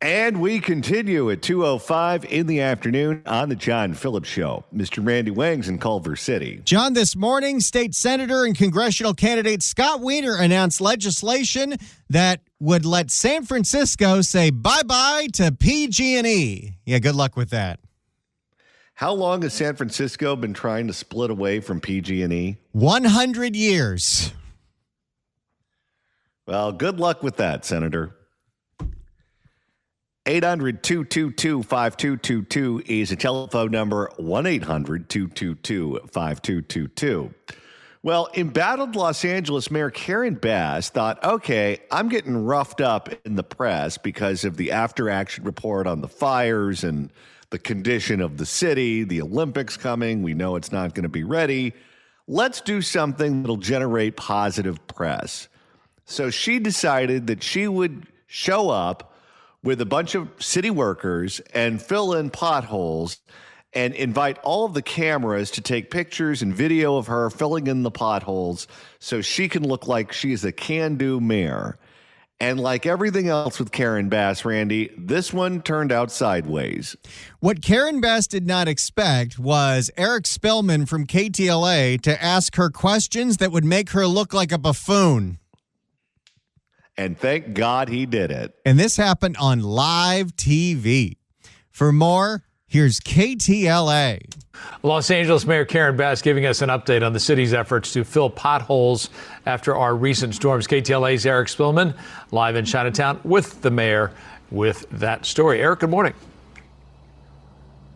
And we continue at 2:05 in the afternoon on the John Phillips Show. Mr. Randy Wangs in Culver City. John, this morning, state senator and congressional candidate Scott Wiener announced legislation that would let San Francisco say bye-bye to PG&E. Yeah, good luck with that. How long has San Francisco been trying to split away from PG&E? 100 years. Well, good luck with that, Senator. 800-222-5222 is a telephone number, 1-800-222-5222. Well, embattled Los Angeles Mayor Karen Bass thought, okay, I'm getting roughed up in the press because of the after-action report on the fires and the condition of the city, the Olympics coming. We know it's not going to be ready. Let's do something that'll generate positive press. So she decided that she would show up with a bunch of city workers and fill in potholes and invite all of the cameras to take pictures and video of her filling in the potholes so she can look like she is a can-do mayor. And like everything else with Karen Bass, Randy, this one turned out sideways. What Karen Bass did not expect was Eric Spillman from KTLA to ask her questions that would make her look like a buffoon. And thank God he did it. And this happened on live TV. For more, here's KTLA. Los Angeles Mayor Karen Bass giving us an update on the city's efforts to fill potholes after our recent storms. KTLA's Eric Spillman live in Chinatown with the mayor with that story. Eric, good morning.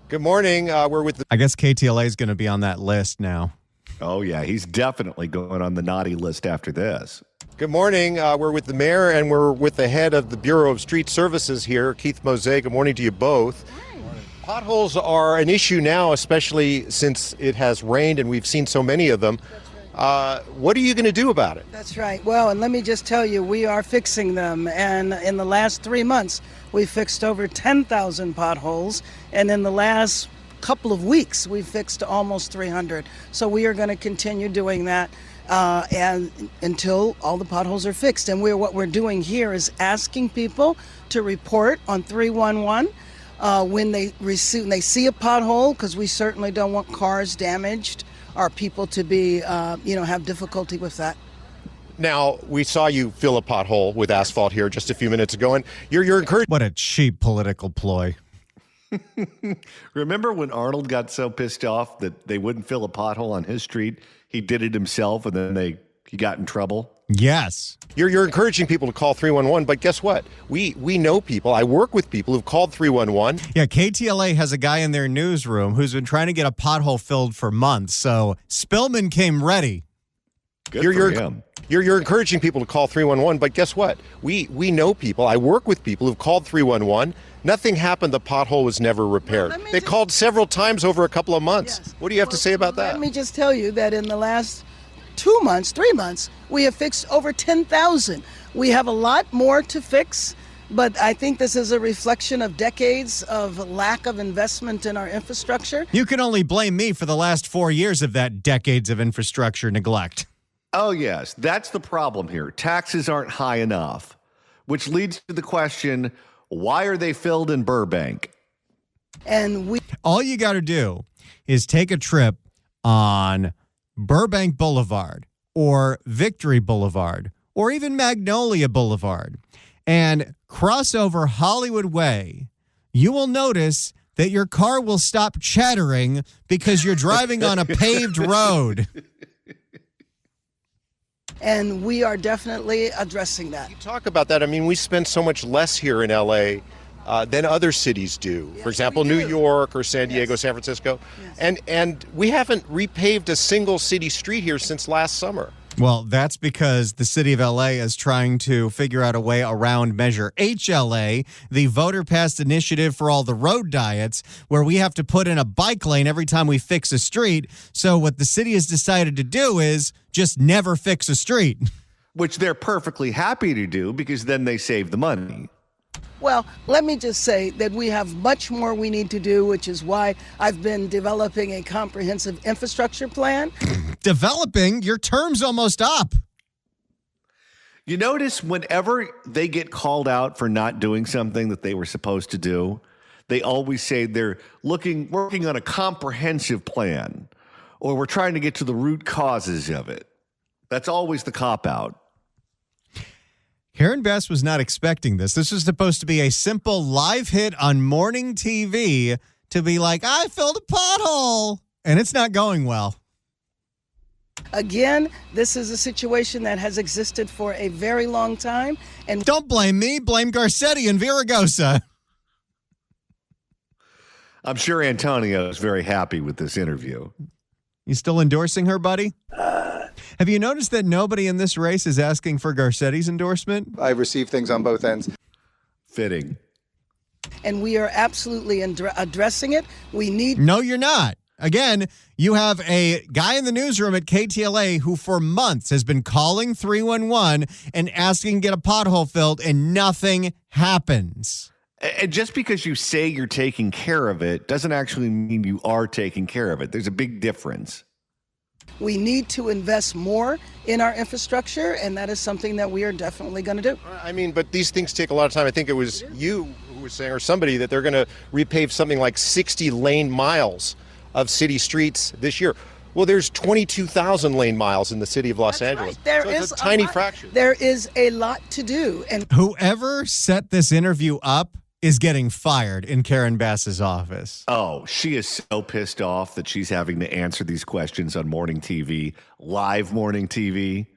Good morning. We're with the... I guess KTLA is going to be on that list now. Oh, yeah. He's definitely going on the naughty list after this. Good morning. We're with the mayor and we're with the head of the Bureau of Street Services here, Keith Mose. Good morning to you both. Good morning. Potholes are an issue now, especially since it has rained and we've seen so many of them. What are you going to do about it? That's right. Well, and let me just tell you, we are fixing them. And in the last 3 months, we fixed over 10,000 potholes. And in the last couple of weeks, we've fixed almost 300. So we are going to continue doing that. And until all the potholes are fixed. And what we're doing here is asking people to report on 311 when they see a pothole, because we certainly don't want cars damaged or people to be, have difficulty with that. Now, we saw you fill a pothole with asphalt here just a few minutes ago, and you're encouraged. What a cheap political ploy. Remember when Arnold got so pissed off that they wouldn't fill a pothole on his street? He did it himself, and then he got in trouble. Yes. You're encouraging people to call 311, but guess what? We know people. I work with people who've called 311. Yeah, KTLA has a guy in their newsroom who's been trying to get a pothole filled for months, so Spillman came ready. Good for him. You're encouraging people to call 311, but guess what? We know people. I work with people who've called 311. Nothing happened. The pothole was never repaired. They called several times over a couple of months. Yes. What do you have to say about that? Let me just tell you that in the last 3 months, we have fixed over 10,000. We have a lot more to fix, but I think this is a reflection of decades of lack of investment in our infrastructure. You can only blame me for the last 4 years of that decades of infrastructure neglect. Oh, yes. That's the problem here. Taxes aren't high enough, which leads to the question, why are they filled in Burbank? And all you got to do is take a trip on Burbank Boulevard or Victory Boulevard or even Magnolia Boulevard and cross over Hollywood Way. You will notice that your car will stop chattering because you're driving on a paved road. And we are definitely addressing that. You talk about that. I mean, we spend so much less here in L.A. Than other cities do. Yes, for example, New York or San Diego, yes. San Francisco. Yes. And we haven't repaved a single city street here since last summer. Well, that's because the city of L.A. is trying to figure out a way around Measure HLA, the voter-passed initiative for all the road diets, where we have to put in a bike lane every time we fix a street. So what the city has decided to do is just never fix a street. Which they're perfectly happy to do because then they save the money. Well, let me just say that we have much more we need to do, which is why I've been developing a comprehensive infrastructure plan. Developing? Your term's almost up. You notice whenever they get called out for not doing something that they were supposed to do, they always say they're working on a comprehensive plan, or we're trying to get to the root causes of it. That's always the cop-out. Karen Bass was not expecting this. This was supposed to be a simple live hit on morning TV to be like, I filled a pothole, and it's not going well. Again, this is a situation that has existed for a very long time. And don't blame me. Blame Garcetti and Viragosa. I'm sure Antonio is very happy with this interview. You still endorsing her, buddy? Have you noticed that nobody in this race is asking for Garcetti's endorsement? I've received things on both ends. Fitting. And we are absolutely addressing it. We need... No, you're not. Again, you have a guy in the newsroom at KTLA who for months has been calling 311 and asking to get a pothole filled, and nothing happens. And just because you say you're taking care of it doesn't actually mean you are taking care of it. There's a big difference. We need to invest more in our infrastructure, and that is something that we are definitely going to do. I mean, but these things take a lot of time. I think it was you who was saying, or somebody, that they're going to repave something like 60 lane miles of city streets this year. Well, there's 22,000 lane miles in the city of Los Angeles. Right. There so is it's a tiny lot, fraction. There is a lot to do. And whoever set this interview up is getting fired in Karen Bass's office. Oh, she is so pissed off that she's having to answer these questions on morning TV, live morning TV.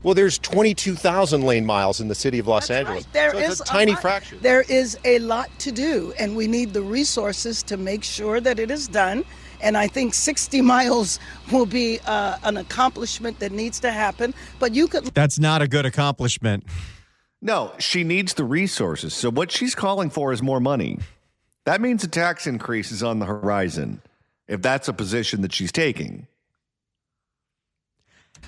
Well, there's 22,000 lane miles in the city of Los Angeles. Right. There so is it's a tiny fraction. There is a lot to do, and we need the resources to make sure that it is done. And I think 60 miles will be an accomplishment that needs to happen. But you could... That's not a good accomplishment. No, she needs the resources. So what she's calling for is more money. That means a tax increase is on the horizon, if that's a position that she's taking.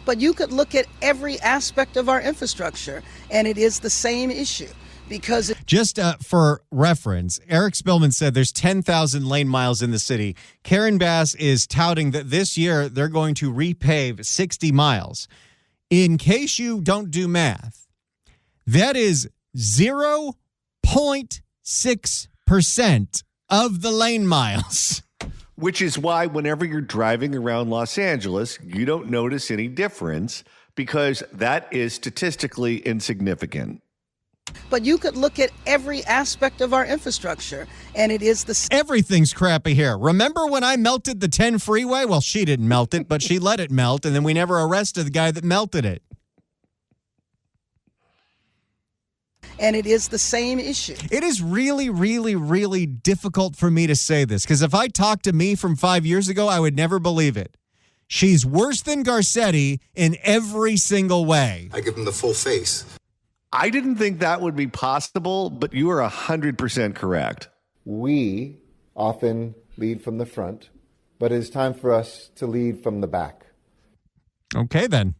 But you could look at every aspect of our infrastructure, and it is the same issue. Because just for reference, Eric Spillman said there's 10,000 lane miles in the city. Karen Bass is touting that this year they're going to repave 60 miles. In case you don't do math, that is 0.6% of the lane miles. Which is why whenever you're driving around Los Angeles, you don't notice any difference, because that is statistically insignificant. But you could look at every aspect of our infrastructure, and it is the same. Everything's crappy here. Remember when I melted the 10 freeway? Well, she didn't melt it, but she let it melt, and then we never arrested the guy that melted it. And it is the same issue. It is really, really, really difficult for me to say this, because if I talked to me from 5 years ago, I would never believe it. She's worse than Garcetti in every single way. I give him the full face. I didn't think that would be possible, but you are 100% correct. We often lead from the front, but it is time for us to lead from the back. Okay, then.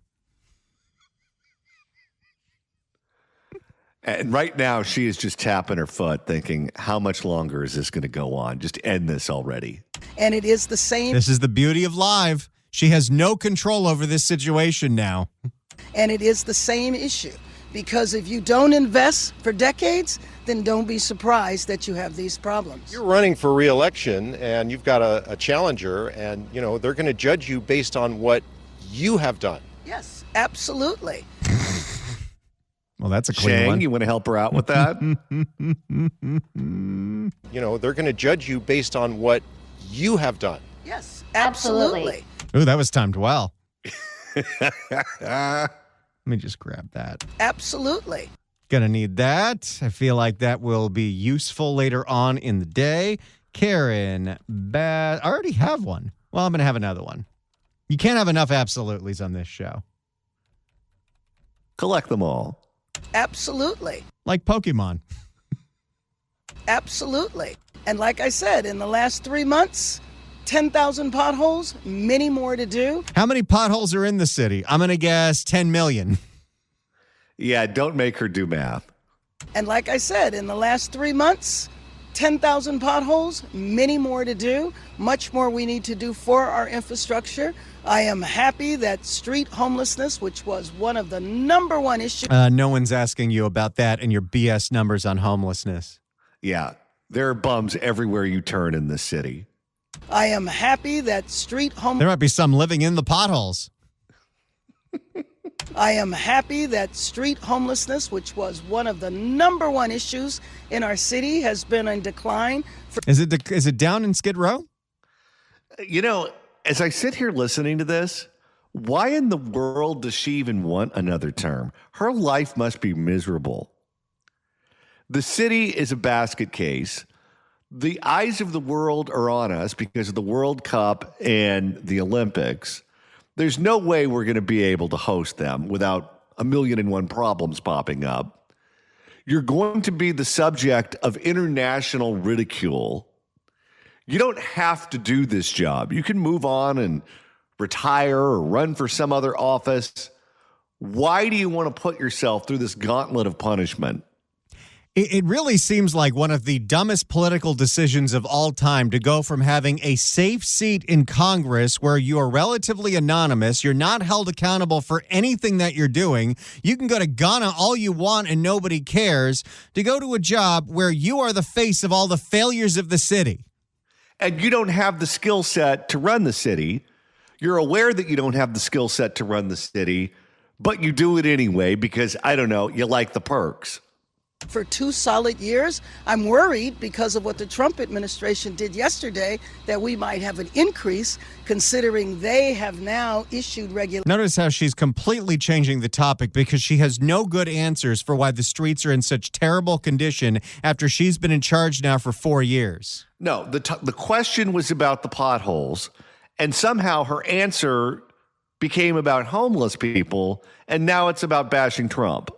And right now, she is just tapping her foot, thinking, how much longer is this going to go on? Just end this already. And it is the same. This is the beauty of live. She has no control over this situation now. And it is the same issue. Because if you don't invest for decades, then don't be surprised that you have these problems. You're running for re-election, and you've got a challenger, and you know they're going to judge you based on what you have done. Yes, absolutely. Well, that's a clean Shang, one. you want to help her out with that? You know, they're going to judge you based on what you have done. Yes, absolutely. Ooh, that was timed well. Let me just grab that. Absolutely. Gonna need that. I feel like that will be useful later on in the day. Karen Bass. I already have one. Well, I'm gonna have another one. You can't have enough absolutely's on this show. Collect them all. Absolutely. Like Pokemon. Absolutely. And like I said, in the last 3 months, 10,000 potholes, many more to do. How many potholes are in the city? I'm gonna guess 10 million. Yeah, don't make her do math. And like I said, in the last 3 months, 10,000 potholes, many more to do, much more we need to do for our infrastructure. I am happy that street homelessness, which was one of the number one issues. No one's asking you about that and your BS numbers on homelessness. Yeah, there are bums everywhere you turn in this city. I am happy that street homelessness. There might be some living in the potholes. I am happy that street homelessness, which was one of the number one issues in our city, has been in decline. Is it down in Skid Row? You know, as I sit here listening to this, why in the world does she even want another term? Her life must be miserable. The city is a basket case. The eyes of the world are on us because of the World Cup and the Olympics. There's no way we're going to be able to host them without 1,000,001 problems popping up. You're going to be the subject of international ridicule. You don't have to do this job. You can move on and retire or run for some other office. Why do you want to put yourself through this gauntlet of punishment? It really seems like one of the dumbest political decisions of all time to go from having a safe seat in Congress where you are relatively anonymous, you're not held accountable for anything that you're doing, you can go to Ghana all you want and nobody cares, to go to a job where you are the face of all the failures of the city. And you don't have the skill set to run the city. You're aware that you don't have the skill set to run the city, but you do it anyway because, I don't know, you like the perks. For 2 solid years. I'm worried because of what the Trump administration did yesterday that we might have an increase, considering they have now issued regulations. Notice how she's completely changing the topic because she has no good answers for why the streets are in such terrible condition after she's been in charge now for 4 years. No, the question was about the potholes, and somehow her answer became about homeless people, and now it's about bashing Trump.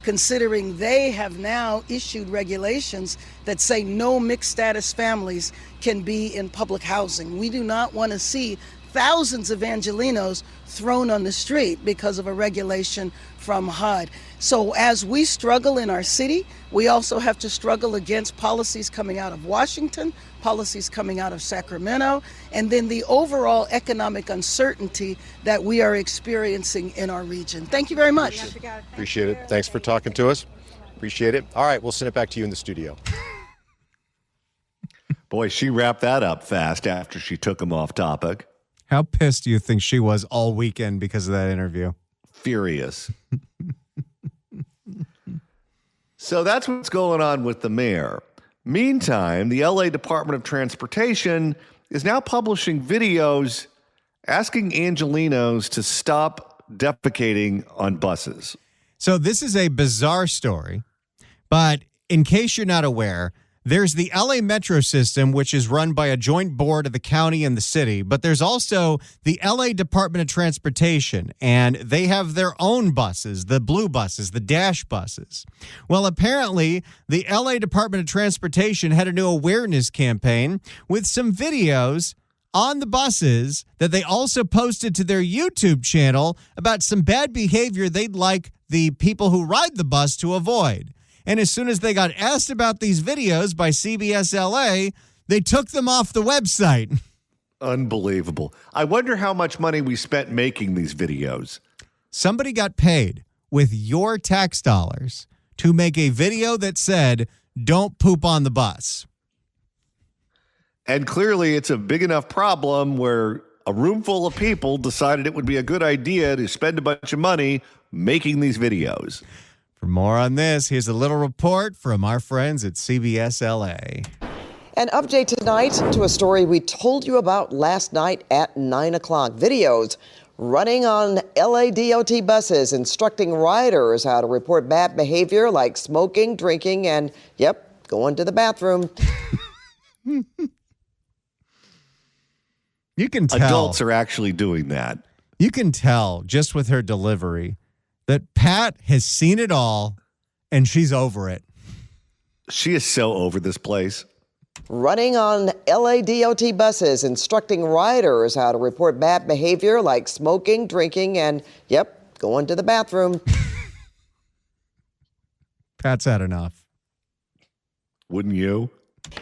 Considering they have now issued regulations that say no mixed status families can be in public housing. We do not want to see thousands of Angelenos thrown on the street because of a regulation from HUD. So as we struggle in our city, we also have to struggle against policies coming out of Washington, policies coming out of Sacramento, and then the overall economic uncertainty that we are experiencing in our region. Thank you very much. Appreciate it. Thanks for talking to us. Appreciate it. All right, we'll send it back to you in the studio. Boy, she wrapped that up fast after she took him off topic. How pissed do you think she was all weekend because of that interview? Furious. So that's what's going on with the mayor. Meantime, the LA Department of Transportation is now publishing videos asking Angelenos to stop defecating on buses. So this is a bizarre story, but in case you're not aware, there's the LA Metro system, which is run by a joint board of the county and the city, but there's also the LA Department of Transportation, and they have their own buses, the blue buses, the dash buses. Well, apparently, the LA Department of Transportation had a new awareness campaign with some videos on the buses that they also posted to their YouTube channel about some bad behavior they'd like the people who ride the bus to avoid. And as soon as they got asked about these videos by CBS LA, they took them off the website. Unbelievable. I wonder how much money we spent making these videos. Somebody got paid with your tax dollars to make a video that said, "Don't poop on the bus." And clearly it's a big enough problem where a room full of people decided it would be a good idea to spend a bunch of money making these videos. For more on this, here's a little report from our friends at CBS LA. An update tonight to a story we told you about last night at 9 o'clock. Videos running on LA DOT buses instructing riders how to report bad behavior like smoking, drinking, and, going to the bathroom. You can tell. Adults are actually doing that. You can tell just with her delivery that Pat has seen it all and she's over it. She is so over this place. Running on LA DOT buses instructing riders how to report bad behavior like smoking, drinking, and, going to the bathroom. Pat's had enough. Wouldn't you?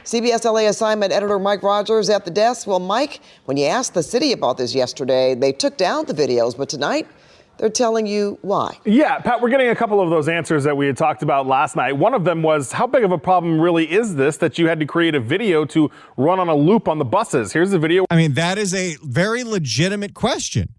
CBS LA assignment editor Mike Rogers at the desk. Well, Mike, when you asked the city about this yesterday, they took down the videos, but tonight they're telling you why. Yeah, Pat, we're getting a couple of those answers that we had talked about last night. One of them was, how big of a problem really is this that you had to create a video to run on a loop on the buses? Here's the video. I mean, that is a very legitimate question.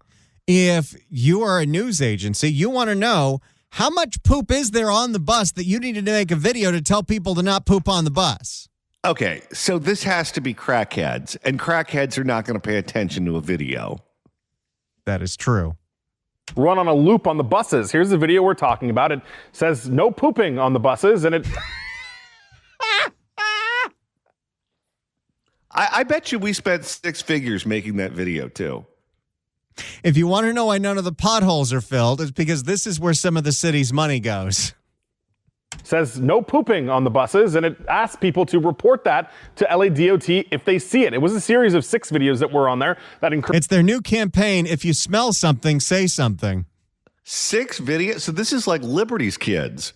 If you are a news agency, you want to know how much poop is there on the bus that you need to make a video to tell people to not poop on the bus. Okay, so this has to be crackheads, and crackheads are not going to pay attention to a video. That is true. Run on a loop on the buses. Here's the video we're talking about. It says no pooping on the buses, and it... I bet you we spent 6 figures making that video, too. If you want to know why none of the potholes are filled, it's because this is where some of the city's money goes. Says no pooping on the buses, and it asks people to report that to LADOT if they see it. It was a series of 6 videos that were on there that It's their new campaign, if you smell something, say something. 6 videos? So this is like Liberty's Kids.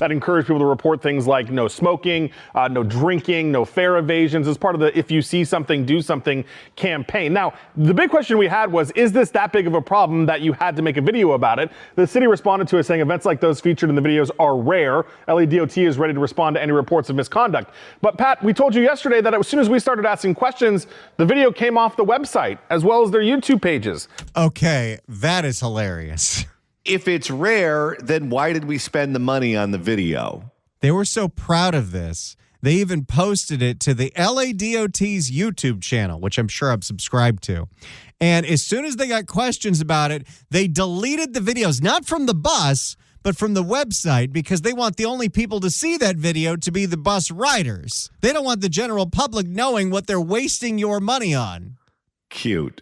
that encourage people to report things like no smoking, no drinking, no fare evasions as part of the If You See Something, Do Something campaign. Now, the big question we had was, is this that big of a problem that you had to make a video about it? The city responded to it saying events like those featured in the videos are rare. LADOT is ready to respond to any reports of misconduct. But Pat, we told you yesterday that as soon as we started asking questions, the video came off the website as well as their YouTube pages. Okay, that is hilarious. If it's rare, then why did we spend the money on the video? They were so proud of this. They even posted it to the LADOT's YouTube channel, which I'm sure I'm subscribed to. And as soon as they got questions about it, they deleted the videos, not from the bus, but from the website, because they want the only people to see that video to be the bus riders. They don't want the general public knowing what they're wasting your money on. Cute.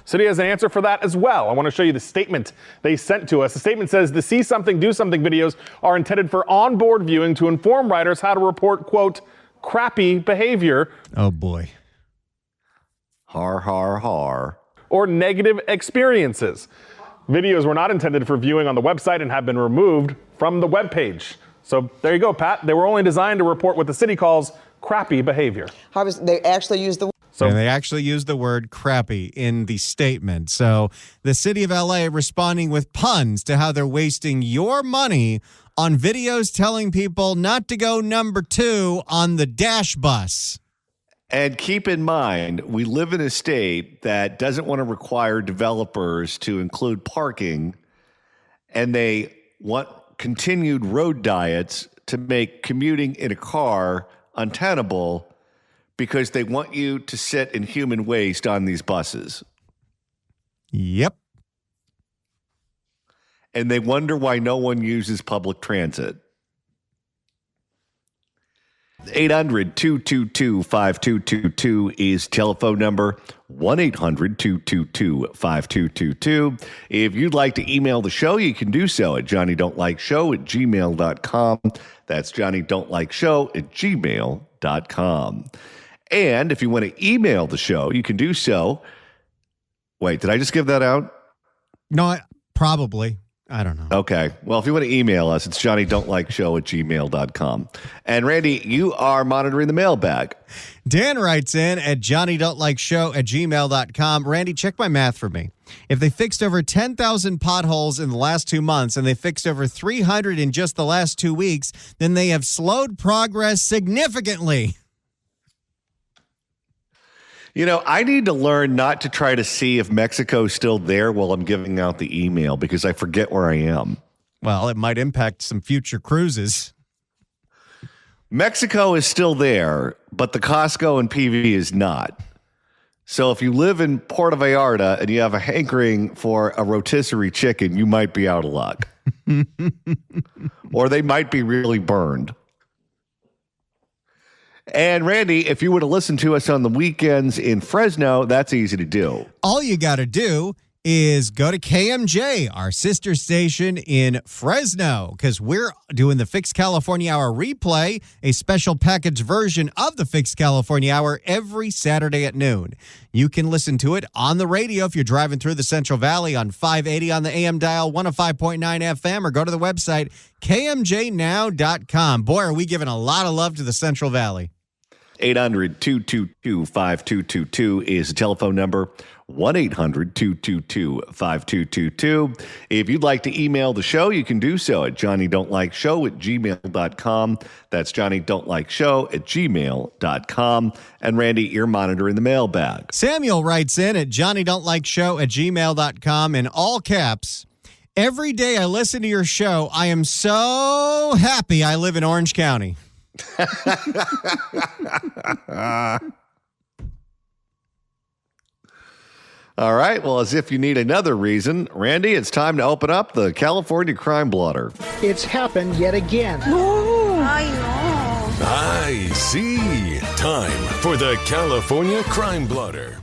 City has an answer for that as well. I want to show you the statement they sent to us. The statement says the See Something, Do Something videos are intended for onboard viewing to inform riders how to report, quote, crappy behavior. Oh, boy. Har, har, har. Or negative experiences. Videos were not intended for viewing on the website and have been removed from the webpage. So there you go, Pat. They were only designed to report what the city calls crappy behavior. They actually used the And they actually used the word crappy in the statement. So the city of LA responding with puns to how they're wasting your money on videos telling people not to go number 2 on the dash bus. And keep in mind, we live in a state that doesn't want to require developers to include parking, and they want continued road diets to make commuting in a car untenable, because they want you to sit in human waste on these buses. Yep. And they wonder why no one uses public transit. 800-222-5222 is telephone number. 1-800-222-5222. If you'd like to email the show, you can do so at johnnydon'tlikeshow@gmail.com. That's johnnydon'tlikeshow@gmail.com. And if you want to email the show, you can do so. Wait, did I just give that out? No, probably. I don't know. Okay. Well, if you want to email us, it's johnnydon'tlikeshow@gmail.com. And Randy, you are monitoring the mailbag. Dan writes in at johnnydon'tlikeshow@gmail.com. Randy, check my math for me. If they fixed over 10,000 potholes in the last 2 months and they fixed over 300 in just the last 2 weeks, then they have slowed progress significantly. You know, I need to learn not to try to see if Mexico's still there while I'm giving out the email, because I forget where I am. Well, it might impact some future cruises. Mexico is still there, but the Costco and PV is not. So if you live in Puerto Vallarta and you have a hankering for a rotisserie chicken, you might be out of luck. Or they might be really burned. And Randy, if you were to listen to us on the weekends in Fresno, that's easy to do. All you got to do is go to KMJ, our sister station in Fresno, because we're doing the Fix California Hour replay, a special package version of the Fix California Hour every Saturday at noon. You can listen to it on the radio if you're driving through the Central Valley on 580 on the AM dial, 105.9 FM, or go to the website, kmjnow.com. Boy, are we giving a lot of love to the Central Valley. 800-222-5222 is the telephone number. 1-800-222-5222. If you'd like to email the show, you can do so at johnnydon'tlikeshow@gmail.com. That's johnnydon'tlikeshow@gmail.com. And Randy, you're monitoring the mailbag. Samuel writes in at johnnydon'tlikeshow@gmail.com in all caps. Every day I listen to your show, I am so happy I live in Orange County. All right. Well, as if you need another reason, Randy, it's time to open up the California Crime Blotter. It's happened yet again. I see. Time for the California Crime Blotter.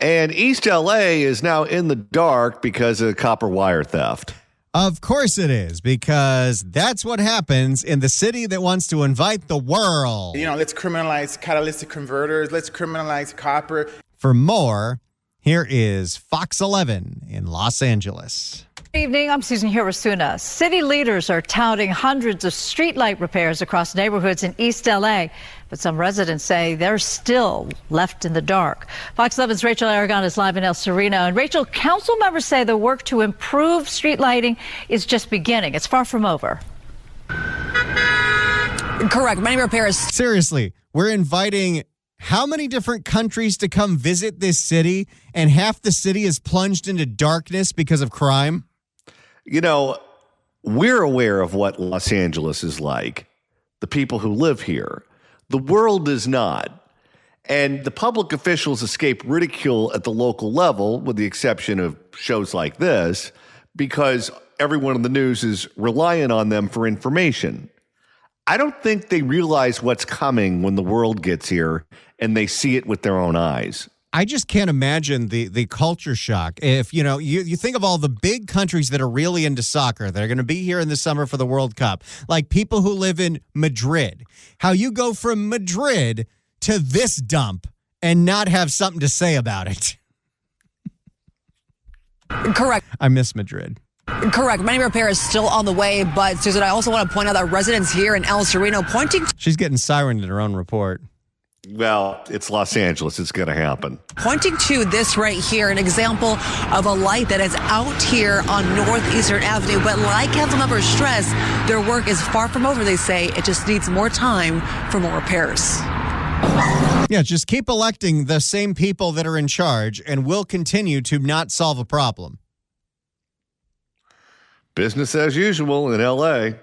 And East LA is now in the dark because of copper wire theft. Of course it is, because that's what happens in the city that wants to invite the world. Let's criminalize catalytic converters. Let's criminalize copper. For more, here is Fox 11 in Los Angeles. Good evening, I'm Susan Hirosuna. City leaders are touting hundreds of streetlight repairs across neighborhoods in East LA, but some residents say they're still left in the dark. Fox 11's Rachel Aragon is live in El Sereno. And Rachel, council members say the work to improve street lighting is just beginning. It's far from over. Correct. Many repairs. Seriously, we're inviting how many different countries to come visit this city, and half the city is plunged into darkness because of crime? We're aware of what Los Angeles is like, the people who live here. The world is not. And the public officials escape ridicule at the local level, with the exception of shows like this, because everyone in the news is relying on them for information. I don't think they realize what's coming when the world gets here and they see it with their own eyes. I just can't imagine the culture shock. If, you think of all the big countries that are really into soccer that are going to be here in the summer for the World Cup, like people who live in Madrid, how you go from Madrid to this dump and not have something to say about it. Correct. I miss Madrid. Correct. Many repairs still on the way, but Susan, I also want to point out that residents here in El Sereno She's getting sirened in her own report. Well, it's Los Angeles. It's going to happen. Pointing to this right here, an example of a light that is out here on Northeastern Avenue. But like council members stress, their work is far from over, they say. It just needs more time for more repairs. Yeah, just keep electing the same people that are in charge, and we'll continue to not solve a problem. Business as usual in L.A.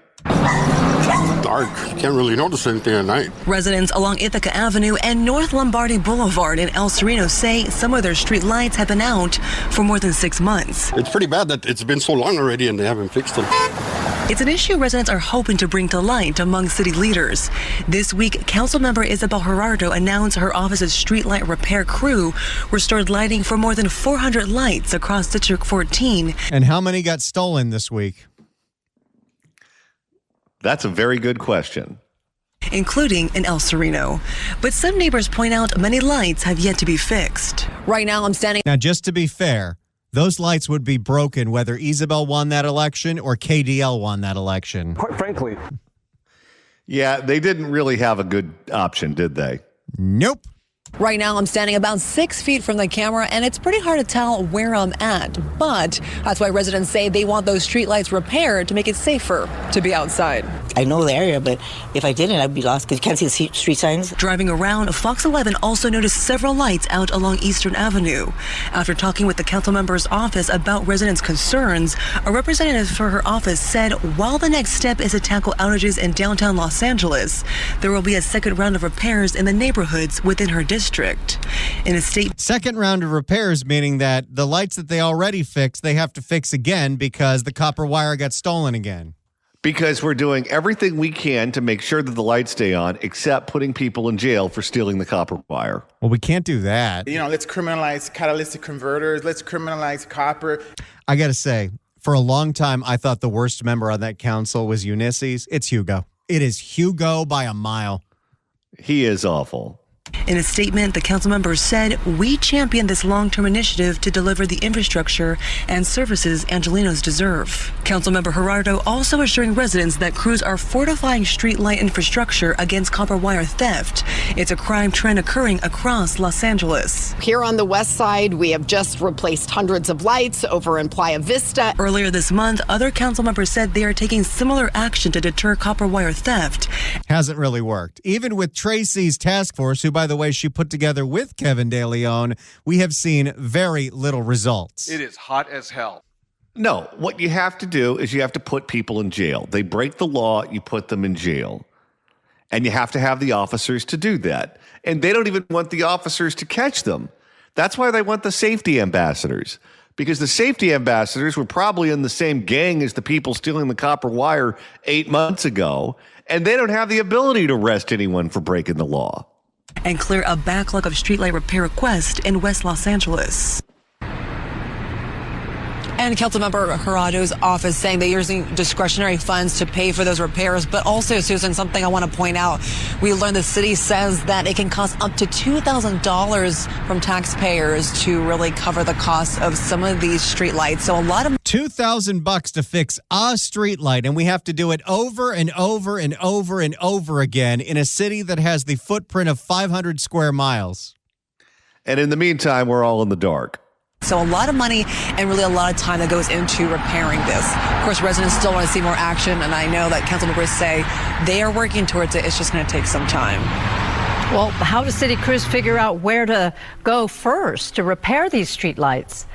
Dark. You can't really notice anything at night. Residents along Ithaca Avenue and North Lombardi Boulevard in El Sereno say some of their street lights have been out for more than 6 months. It's pretty bad that it's been so long already and they haven't fixed them. It's an issue residents are hoping to bring to light among city leaders. This week, Councilmember Isabel Gerardo announced her office's streetlight repair crew restored lighting for more than 400 lights across District 14. And how many got stolen this week? That's a very good question. Including in El Sereno. But some neighbors point out many lights have yet to be fixed. Right now, I'm standing. Now, just to be fair, those lights would be broken whether Isabel won that election or KDL won that election. Quite frankly. Yeah, they didn't really have a good option, did they? Nope. Right now, I'm standing about 6 feet from the camera, and it's pretty hard to tell where I'm at. But that's why residents say they want those streetlights repaired to make it safer to be outside. I know the area, but if I didn't, I'd be lost because you can't see the street signs. Driving around, Fox 11 also noticed several lights out along Eastern Avenue. After talking with the council member's office about residents' concerns, a representative for her office said while the next step is to tackle outages in downtown Los Angeles, there will be a second round of repairs in the neighborhoods within her district. In a state second round of repairs, meaning that the lights that they already fixed, they have to fix again because the copper wire got stolen again. Because we're doing everything we can to make sure that the lights stay on, except putting people in jail for stealing the copper wire. Well, we can't do that. Let's criminalize catalytic converters. Let's criminalize copper. I got to say, for a long time, I thought the worst member on that council was Ulysses. It's Hugo. It is Hugo by a mile. He is awful. In a statement, the council members said, "We champion this long-term initiative to deliver the infrastructure and services Angelenos deserve." Councilmember Gerardo also assuring residents that crews are fortifying street light infrastructure against copper wire theft. It's a crime trend occurring across Los Angeles. Here on the west side, we have just replaced hundreds of lights over in Playa Vista. Earlier this month, other council members said they are taking similar action to deter copper wire theft. Hasn't really worked. Even with Tracy's task force, who, by the way, she put together with Kevin De Leon, we have seen very little results. It is hot as hell. No, what you have to do is you have to put people in jail. They break the law, you put them in jail. And you have to have the officers to do that. And they don't even want the officers to catch them. That's why they want the safety ambassadors. Because the safety ambassadors were probably in the same gang as the people stealing the copper wire 8 months ago. And they don't have the ability to arrest anyone for breaking the law. And clear a backlog of streetlight repair requests in West Los Angeles. And Councilmember Gerardo's office saying they're using discretionary funds to pay for those repairs. But also, Susan, something I want to point out, we learned the city says that it can cost up to $2,000 from taxpayers to really cover the cost of some of these streetlights. So a lot of $2,000 to fix a streetlight, and we have to do it over and over and over and over again in a city that has the footprint of 500 square miles. And in the meantime, we're all in the dark. So a lot of money and really a lot of time that goes into repairing this. Of course, residents still want to see more action, and I know that council members say they are working towards it. It's just going to take some time. Well, how do city crews figure out where to go first to repair these streetlights?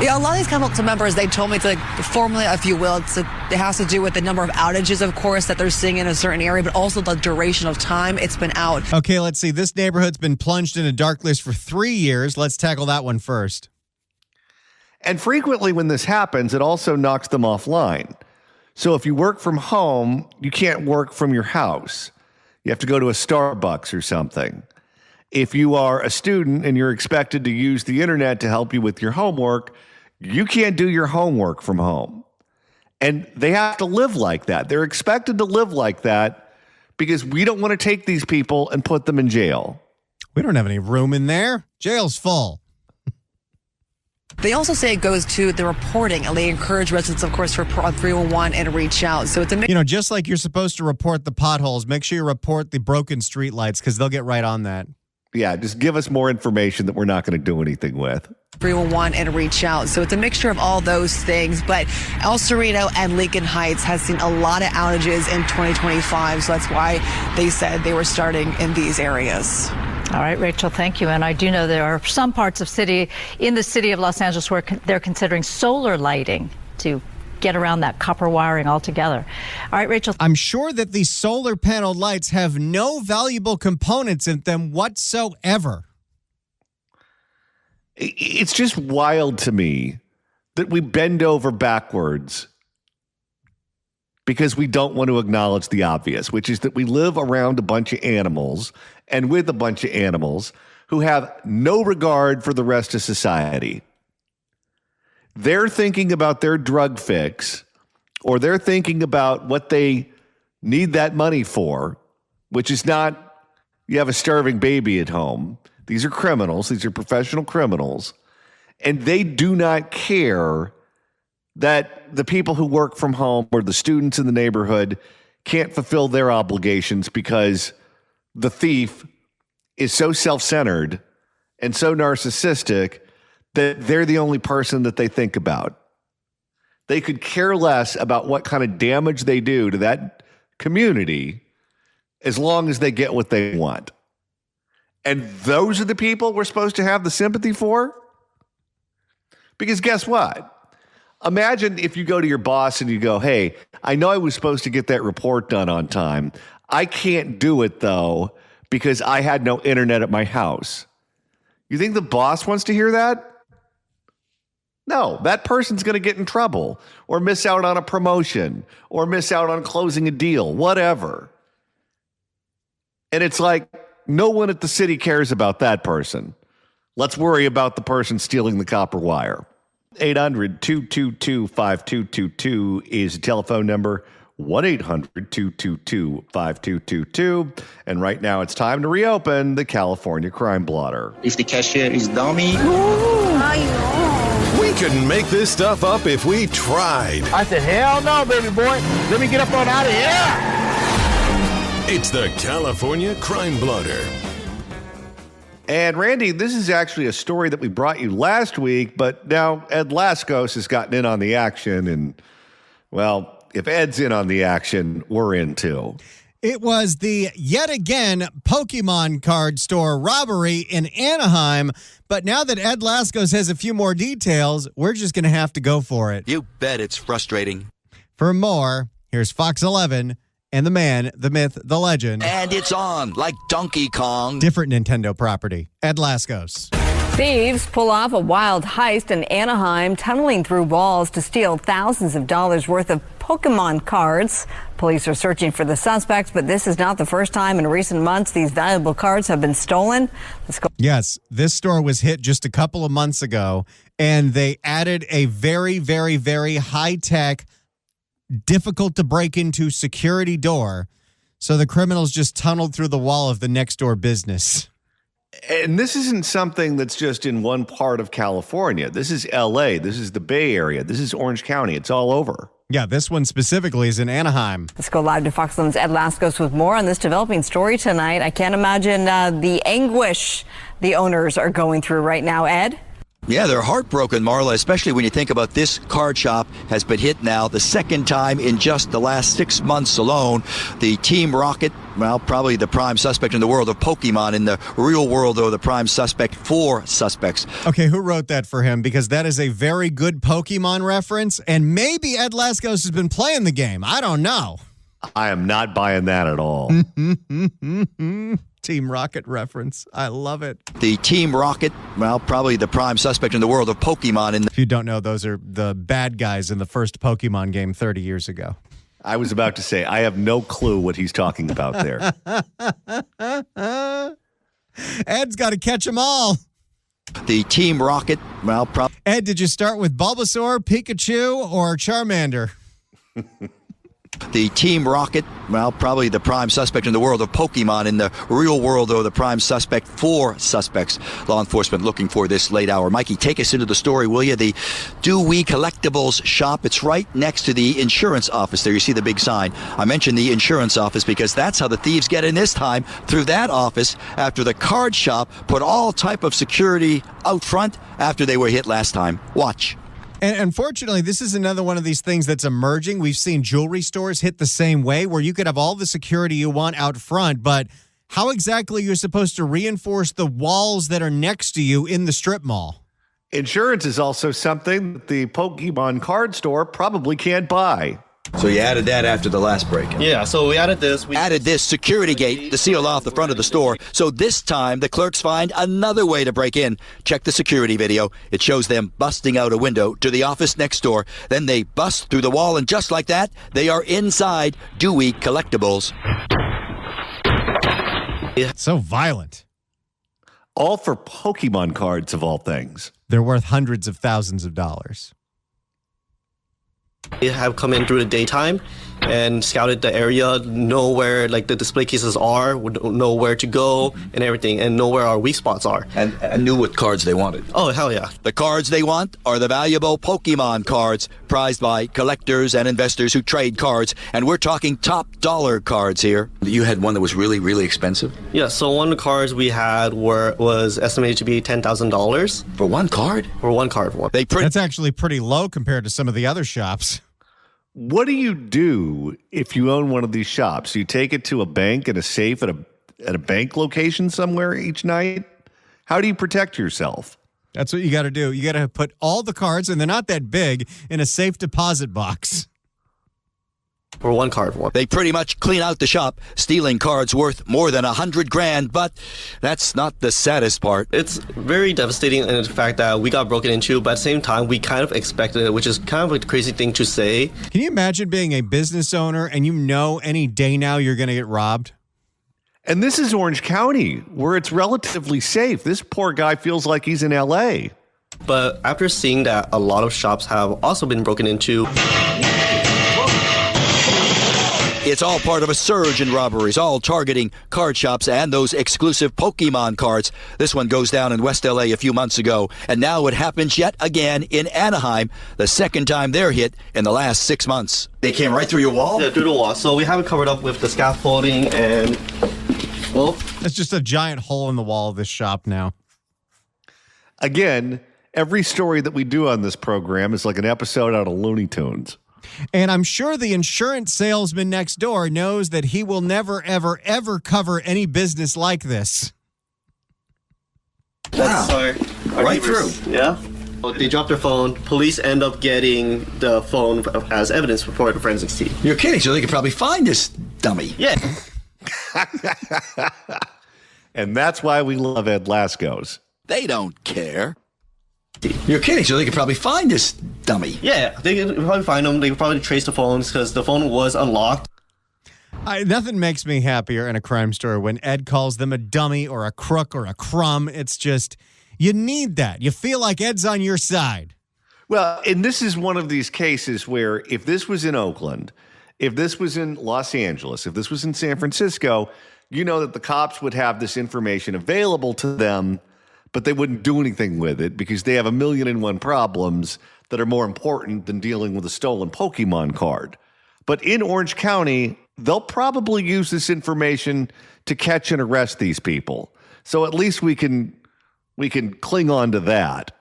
Yeah, a lot of these council members, they told me it's like the formula, if you will. It has to do with the number of outages, of course, that they're seeing in a certain area, but also the duration of time it's been out. Okay, let's see. This neighborhood's been plunged in a dark list for 3 years. Let's tackle that one first. And frequently when this happens, it also knocks them offline. So if you work from home, you can't work from your house. You have to go to a Starbucks or something. If you are a student and you're expected to use the internet to help you with your homework, you can't do your homework from home. And they have to live like that. They're expected to live like that because we don't want to take these people and put them in jail. We don't have any room in there. Jail's full. They also say it goes to the reporting, and they encourage residents, of course, to report on 311 and reach out. So it's just like you're supposed to report the potholes, make sure you report the broken streetlights because they'll get right on that. Yeah, just give us more information that we're not going to do anything with. 311 and reach out. So it's a mixture of all those things. But El Cerrito and Lincoln Heights has seen a lot of outages in 2025. So that's why they said they were starting in these areas. All right, Rachel, thank you. And I do know there are some parts of in the city of Los Angeles where they're considering solar lighting to get around that copper wiring altogether. All right, Rachel. I'm sure that these solar panel lights have no valuable components in them whatsoever. It's just wild to me that we bend over backwards because we don't want to acknowledge the obvious, which is that we live around a bunch of animals and with a bunch of animals who have no regard for the rest of society. They're thinking about their drug fix, or they're thinking about what they need that money for, which is not, you have a starving baby at home. These are criminals. These are professional criminals. And they do not care that the people who work from home or the students in the neighborhood can't fulfill their obligations because the thief is so self-centered and so narcissistic that they're the only person that they think about. They could care less about what kind of damage they do to that community as long as they get what they want. And those are the people we're supposed to have the sympathy for? Because guess what? Imagine if you go to your boss and you go, hey, I know I was supposed to get that report done on time. I can't do it, though, because I had no internet at my house. You think the boss wants to hear that? No, that person's going to get in trouble or miss out on a promotion or miss out on closing a deal, whatever. And it's like no one at the city cares about that person. Let's worry about the person stealing the copper wire. 800-222-5222 is the telephone number. 1-800-222-5222. And right now it's time to reopen the California Crime Blotter. If the cashier is dummy. We couldn't make this stuff up if we tried. I said, hell no, baby boy. Let me get up on out of here. It's the California Crime Blotter. And Randy, this is actually a story that we brought you last week, but now Ed Laskos has gotten in on the action. And, well, if Ed's in on the action, we're in too. It was the yet again Pokemon card store robbery in Anaheim. But now that Ed Laskos has a few more details, we're just going to have to go for it. You bet it's frustrating. For more, here's Fox 11 and the man, the myth, the legend. And it's on like Donkey Kong. Different Nintendo property. Ed Laskos. Thieves pull off a wild heist in Anaheim, tunneling through walls to steal thousands of dollars worth of Pokemon cards. Police are searching for the suspects, but this is not the first time in recent months these valuable cards have been stolen. Let's go. Yes, this store was hit just a couple of months ago, and they added a very, very, very high-tech, difficult to break into security door. So the criminals just tunneled through the wall of the next door business. And this isn't something that's just in one part of California. This is LA. This is the Bay Area. This is Orange County. It's all over. Yeah, this one specifically is in Anaheim. Let's go live to Fox 11's Ed Laskos with more on this developing story tonight. I can't imagine the anguish the owners are going through right now. Ed? Yeah, they're heartbroken, Marla, especially when you think about this card shop has been hit now the second time in just the last 6 months alone. The Team Rocket, well, probably the prime suspect in the world of Pokemon. In the real world, though, the prime suspect, 4 suspects. Okay, who wrote that for him? Because that is a very good Pokemon reference, and maybe Ed Laskos has been playing the game. I don't know. I am not buying that at all. Team Rocket reference. I love it. The Team Rocket, well, probably the prime suspect in the world of Pokemon. If you don't know, those are the bad guys in the first Pokemon game 30 years ago. I was about to say, I have no clue what he's talking about there. Ed's got to catch them all. The Team Rocket, well, Ed, did you start with Bulbasaur, Pikachu, or Charmander? The Team Rocket, well, probably the prime suspect in the world of Pokemon. In the real world, though, the prime suspect, 4 suspects. Law enforcement looking for this late hour. Mikey, take us into the story, will you? The Dewey Collectibles shop. It's right next to the insurance office there. You see the big sign. I mentioned the insurance office because that's how the thieves get in this time, through that office, after the card shop put all type of security out front after they were hit last time. Watch. And unfortunately, this is another one of these things that's emerging. We've seen jewelry stores hit the same way, where you could have all the security you want out front, but how exactly you're supposed to reinforce the walls that are next to you in the strip mall? Insurance is also something that the Pokemon card store probably can't buy. So you added that after the last break? Yeah, so we added this. We added this security gate to seal off the front of the store. So this time, the clerks find another way to break in. Check the security video. It shows them busting out a window to the office next door. Then they bust through the wall, and just like that, they are inside Dewey Collectibles. So violent. All for Pokemon cards, of all things. They're worth hundreds of thousands of dollars. They have come in through the daytime and scouted the area, know where like the display cases are, would know where to go and everything, and know where our weak spots are. And knew what cards they wanted. Oh, hell yeah. The cards they want are the valuable Pokemon cards, prized by collectors and investors who trade cards. And we're talking top dollar cards here. You had one that was really, really expensive? Yeah, so one of the cards we had was estimated to be $10,000. For one card? For one card. That's actually pretty low compared to some of the other shops. What do you do if you own one of these shops? You take it to a bank and a safe at a bank location somewhere each night? How do you protect yourself? That's what you got to do. You got to put all the cards, and they're not that big, in a safe deposit box. For one card. They pretty much clean out the shop, stealing cards worth more than $100,000, but that's not the saddest part. It's very devastating in the fact that we got broken into, but at the same time, we kind of expected it, which is kind of a crazy thing to say. Can you imagine being a business owner and you know any day now you're going to get robbed? And this is Orange County, where it's relatively safe. This poor guy feels like he's in LA. But after seeing that a lot of shops have also been broken into, It's all part of a surge in robberies, all targeting card shops and those exclusive Pokemon cards. This one goes down in West LA a few months ago, and now it happens yet again in Anaheim, the second time they're hit in the last 6 months. They came right through your wall? Yeah, through the wall. So we have it covered up with the scaffolding and, well... It's just a giant hole in the wall of this shop now. Again, every story that we do on this program is like an episode out of Looney Tunes. And I'm sure the insurance salesman next door knows that he will never, ever, ever cover any business like this. That's our right neighbors. through. Yeah. Well, they dropped their phone. Police end up getting the phone as evidence for the forensics team. You're kidding, so they could probably find this dummy. Yeah. And that's why we love Ed Lascos. They don't care. You're kidding, so they could probably find this dummy. Yeah, they could probably find them. They could probably trace the phones because the phone was unlocked. Nothing makes me happier in a crime story when Ed calls them a dummy or a crook or a crumb. It's just, you need that. You feel like Ed's on your side. Well, and this is one of these cases where if this was in Oakland, if this was in Los Angeles, if this was in San Francisco, you know that the cops would have this information available to them, but they wouldn't do anything with it because they have 1,000,001 problems that are more important than dealing with a stolen Pokemon card. But in Orange County, they'll probably use this information to catch and arrest these people. So at least we can cling on to that.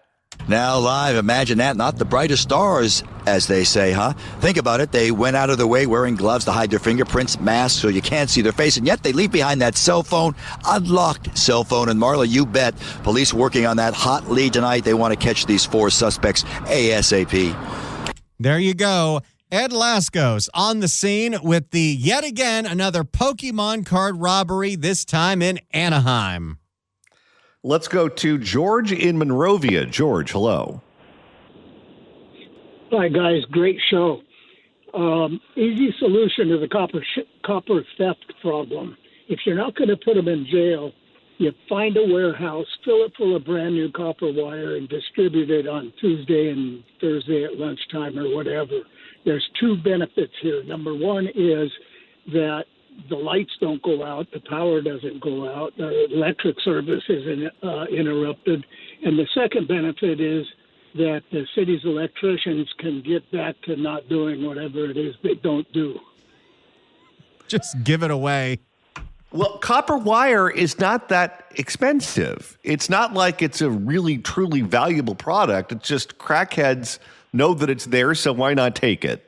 Now live, imagine that, not the brightest stars, as they say, huh? Think about it. They went out of their way wearing gloves to hide their fingerprints, masks, so you can't see their face, and yet they leave behind that cell phone, unlocked cell phone. And Marla, you bet, police working on that hot lead tonight. They want to catch these 4 suspects ASAP. There you go. Ed Lascos on the scene with the, yet again, another Pokemon card robbery, this time in Anaheim. Let's go to George in Monrovia. George, hello. Hi, guys. Great show. Easy solution to the copper theft problem. If you're not going to put them in jail, you find a warehouse, fill it full of brand new copper wire, and distribute it on Tuesday and Thursday at lunchtime or whatever. There's 2 benefits here. Number one is that the lights don't go out, the power doesn't go out, the electric service isn't interrupted. And the second benefit is that the city's electricians can get back to not doing whatever it is they don't do. Just give it away. Well, copper wire is not that expensive. It's not like it's a really, truly valuable product. It's just crackheads know that it's there, so why not take it?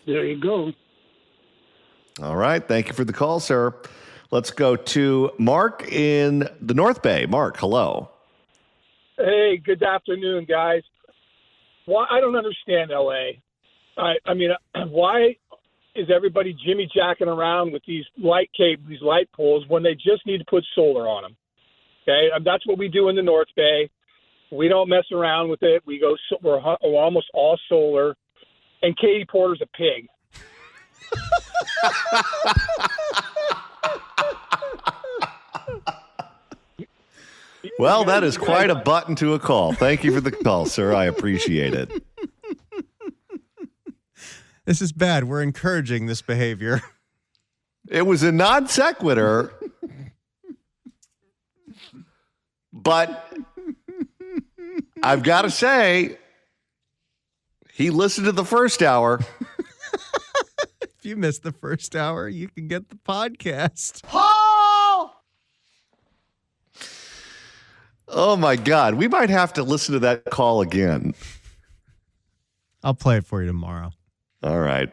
There you go. All right. Thank you for the call, sir. Let's go to Mark in the North Bay. Mark, hello. Hey, good afternoon, guys. Why I don't understand LA. I mean, why is everybody jimmy jacking around with these light poles when they just need to put solar on them? Okay, that's what we do in the North Bay. We don't mess around with it. We're almost all solar. And Katie Porter's a pig. Well, that is quite a button to a call. Thank you for the call, sir. I appreciate it. This is bad. We're encouraging this behavior. It was a non sequitur, but I've got to say, he listened to the first hour. If you missed the first hour, you can get the podcast. Oh, my God. We might have to listen to that call again. I'll play it for you tomorrow. All right.